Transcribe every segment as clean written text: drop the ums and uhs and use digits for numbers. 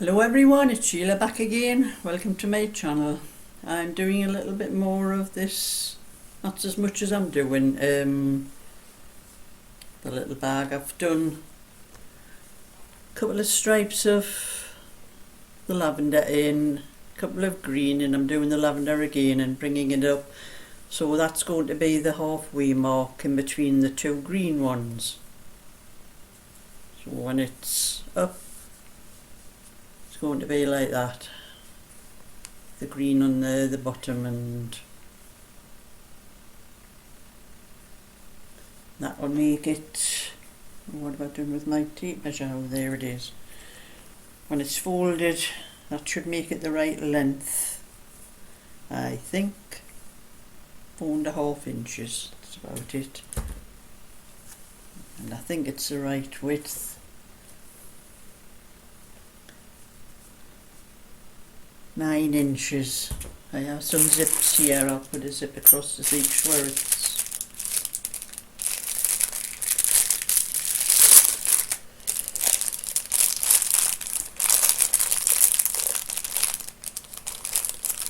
Hello everyone, it's Sheila back again. Welcome to my channel. I'm doing a little bit more of this, not as much as I'm doing the little bag. I've done a couple of stripes of the lavender in, a couple of green, and I'm doing the lavender again and bringing it up. So that's going to be the halfway mark in between the two green ones. So when it's up, it's going to be like that. The green on the bottom, and that will make it, what have I done with my tape measure? Oh, there it is. When it's folded, that should make it the right length. I think 4.5 inches, that's about it. And I think it's the right width. Nine inches. I have some zips here. I'll put a zip across to each where it's.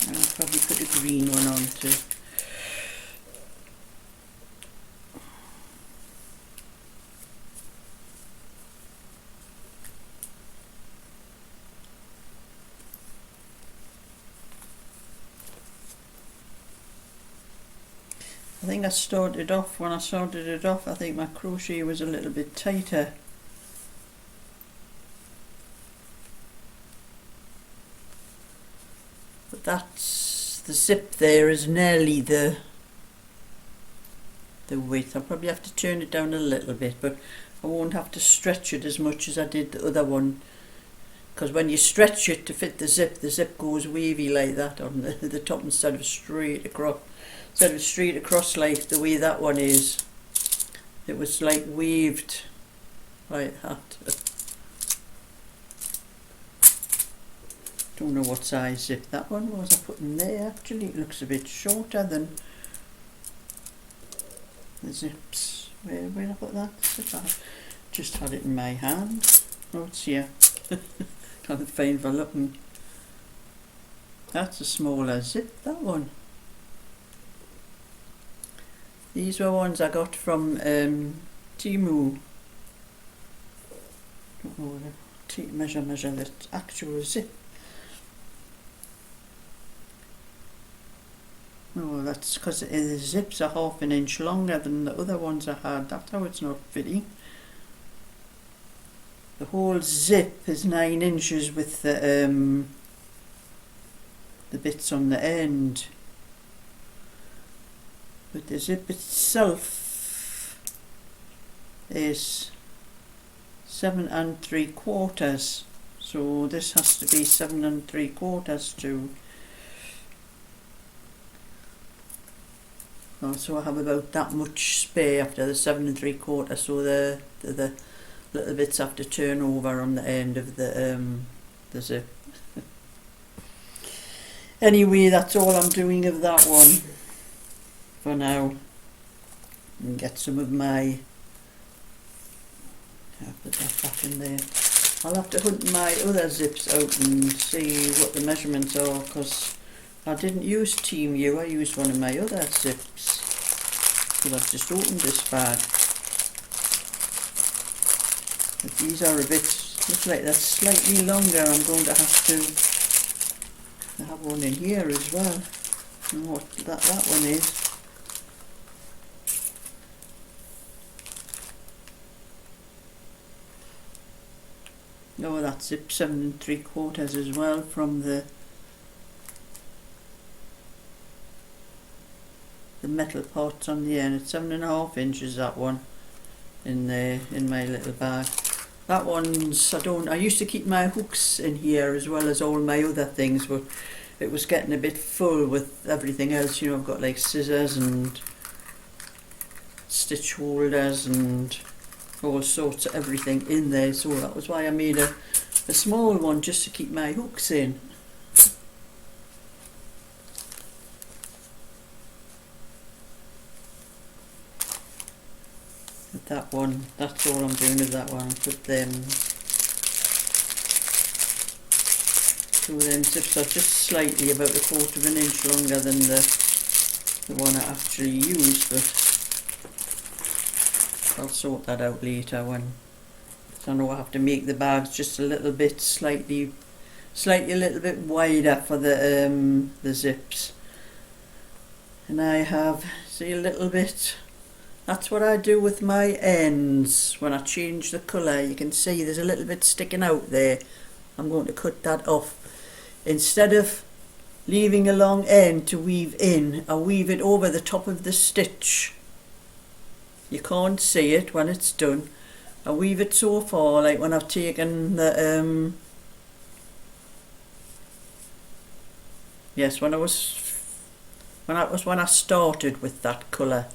I'll probably put a green one on too. I think when I started it off, I think my crochet was a little bit tighter. But that's, the zip there is nearly the width. I'll probably have to turn it down a little bit, but I won't have to stretch it as much as I did the other one. Because when you stretch it to fit the zip goes wavy like that on the top instead of straight across. Instead of straight across like the way that one is, it was like waved like that. Don't know what size zip that one was I put in there. Actually, it looks a bit shorter than the zips. Where did I put that? I just had it in my hand. Oh, it's here. Can't find for looking. That's a smaller zip, that one. These were ones I got from Timu. Don't know what measure the actual zip. Oh, that's because the zips are 1/2 inch longer than the other ones I had. That's how it's not fitting. The whole zip is 9 inches with the bits on the end. But the zip itself is 7 3/4, so this has to be 7 3/4 too. Oh, so I have about that much spare after the 7 3/4, so the little bits have to turn over on the end of the zip. Anyway, that's all I'm doing of that one for now, and get some of my, I'll put that back in there. I'll have to hunt my other zips out and see what the measurements are, because I didn't use Team U, I used one of my other zips. So I've just opened this bag. But these are a bit, look like they're slightly longer. I'm going to have to have one in here as well. I don't know what that one is. Oh, that's zip 7 3/4 as well from the metal parts on the end. It's 7.5 inches, that one, in my little bag. That one's, I used to keep my hooks in here as well as all my other things, but it was getting a bit full with everything else. You know, I've got like scissors and stitch holders and all sorts of everything in there, so that was why I made a small one, just to keep my hooks in. But that one, that's all I'm doing with that one. Put them Two of them zips are just slightly about 1/4 of an inch longer than the one I actually use, but I'll sort that out later when, so I know I have to make the bags just a little bit slightly a little bit wider for the zips. And I have, see, a little bit, that's what I do with my ends when I change the colour. You can see there's a little bit sticking out there. I'm going to cut that off. Instead of leaving a long end to weave in, I weave it over the top of the stitch. You can't see it when it's done. I weave it so far, like when I've taken the yes, when I started with that colour,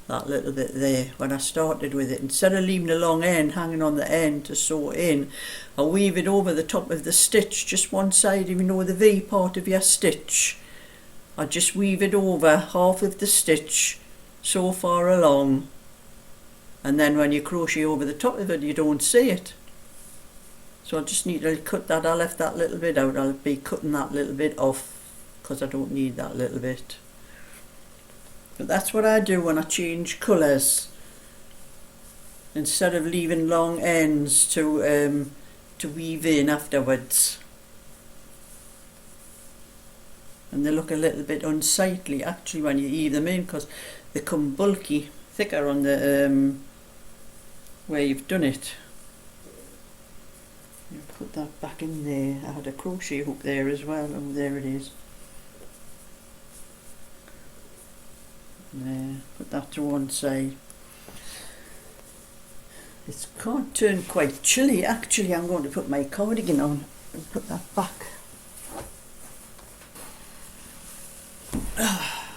that little bit there, when I started with it, instead of leaving a long end hanging on the end to sew in, I weave it over the top of the stitch, just one side, you know, the V part of your stitch. I just weave it over half of the stitch so far along, and then when you crochet over the top of it, you don't see it. So I just need to cut that. I left that little bit out. I'll be cutting that little bit off because I don't need that little bit. But that's what I do when I change colours. Instead of leaving long ends to weave in afterwards. And they look a little bit unsightly actually when you weave them in, because they come bulky, thicker on the where you've done it. You put that back in there. I had a crochet hook there as well. Oh, there it is. There, put that to one side. It's can't turn quite chilly actually. I'm going to put my cardigan on and put that back.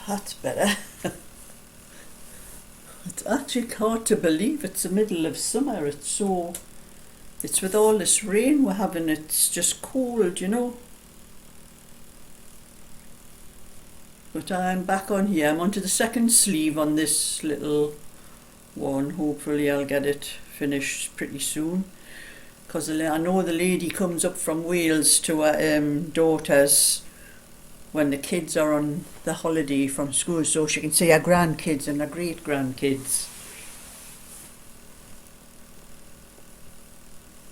That's better. It's actually hard to believe it's the middle of summer. It's with all this rain we're having, it's just cold, you know. But I'm back on here. I'm onto the second sleeve on this little one. Hopefully I'll get it finished pretty soon, because I know the lady comes up from Wales to her daughter's when the kids are on the holiday from school, so she can see her grandkids and her great grandkids.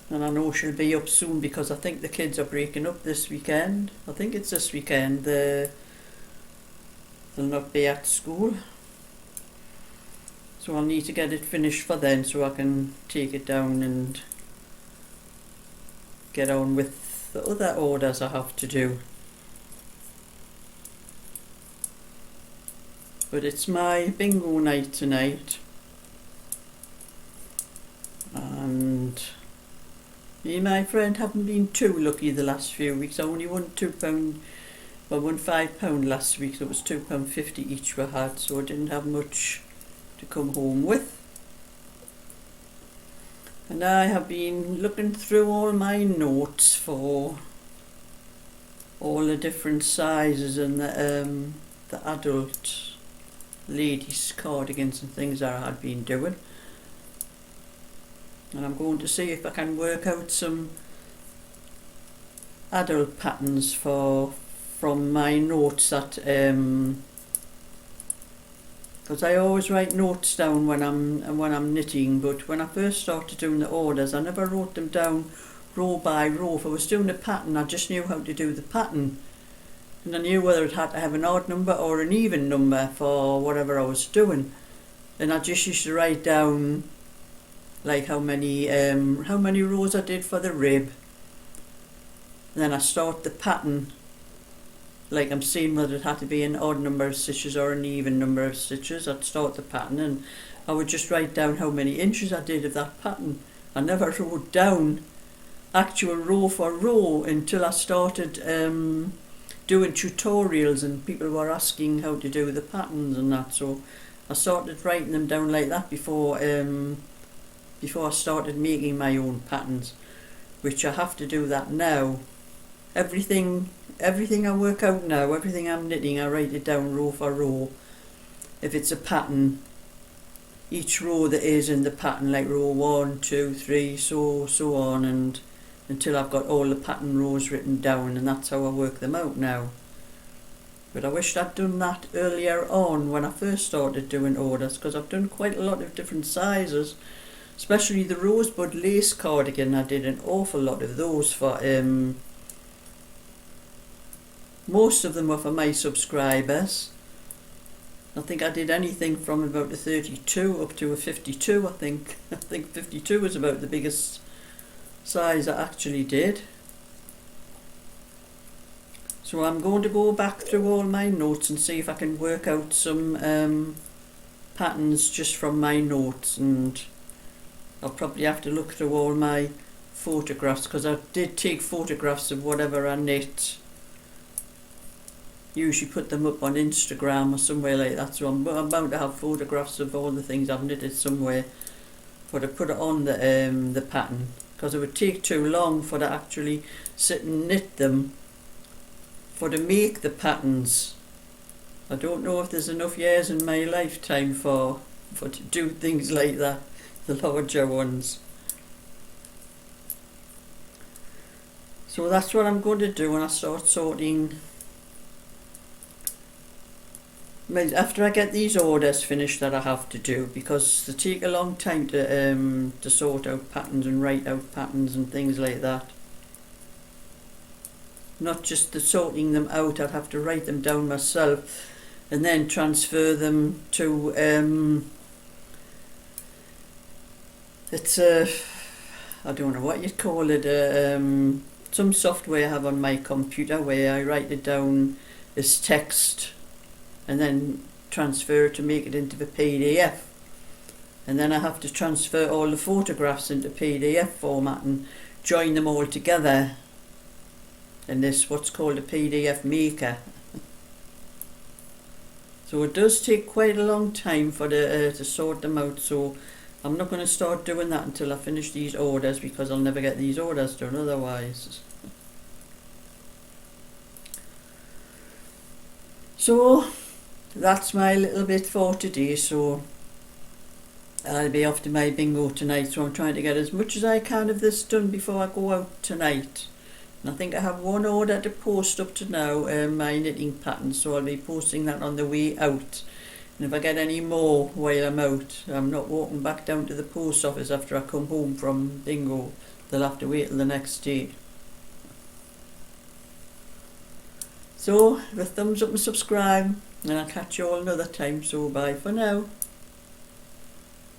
And I know she'll be up soon, because I think the kids are breaking up this weekend. I think it's this weekend. They'll not be at school. So I'll need to get it finished for then, so I can take it down and get on with the other orders I have to do. But it's my bingo night tonight. And me and my friend haven't been too lucky the last few weeks. I only won £2, well, won £5 last week, so it was £2.50 each we had, so I didn't have much to come home with. And I have been looking through all my notes for all the different sizes and the adult ladies cardigans and things that I had been doing. And I'm going to see if I can work out some adult patterns from my notes, that because I always write notes down when I'm knitting, but when I first started doing the orders I never wrote them down row by row. If I was doing a pattern, I just knew how to do the pattern, and I knew whether it had to have an odd number or an even number for whatever I was doing. And I just used to write down like how many rows I did for the rib, and then I start the pattern like I'm seeing whether it had to be an odd number of stitches or an even number of stitches. I'd start the pattern and I would just write down how many inches I did of that pattern. I never wrote down actual row for row until I started doing tutorials and people were asking how to do the patterns and that, so I started writing them down like that before I started making my own patterns, which I have to do that now. Everything I work out now, everything I'm knitting, I write it down row for row. If it's a pattern, each row that is in the pattern, like row 1, 2, 3, so on, and until I've got all the pattern rows written down, and that's how I work them out now. But I wished I'd done that earlier on when I first started doing orders, because I've done quite a lot of different sizes, especially the rosebud lace cardigan. I did an awful lot of those for most of them were for my subscribers. I think I did anything from about a 32 up to a 52. I think 52 was about the biggest size I actually did. So I'm going to go back through all my notes and see if I can work out some patterns just from my notes, and I'll probably have to look through all my photographs, because I did take photographs of whatever I knit. Usually put them up on Instagram or somewhere like that, so I'm bound to have photographs of all the things I've knitted somewhere, but I put it on the pattern, because it would take too long for to actually sit and knit them, for to make the patterns. I don't know if there's enough years in my lifetime for to do things like that, the larger ones. So that's what I'm going to do when I start sorting. After I get these orders finished that I have to do, because they take a long time to sort out patterns and write out patterns and things like that. Not just the sorting them out, I'd have to write them down myself and then transfer them to I don't know what you'd call it, some software I have on my computer where I write it down as text and then transfer it to make it into the PDF, and then I have to transfer all the photographs into PDF format and join them all together in this what's called a PDF maker. So it does take quite a long time for to sort them out, so I'm not going to start doing that until I finish these orders, because I'll never get these orders done otherwise. So that's my little bit for today. So I'll be off to my bingo tonight, so I'm trying to get as much as I can of this done before I go out tonight. And I think I have one order to post up to now, my knitting pattern, so I'll be posting that on the way out. And if I get any more while I'm out, I'm not walking back down to the post office after I come home from bingo. They'll have to wait till the next day. So, a thumbs up and subscribe, and I'll catch you all another time. So bye for now.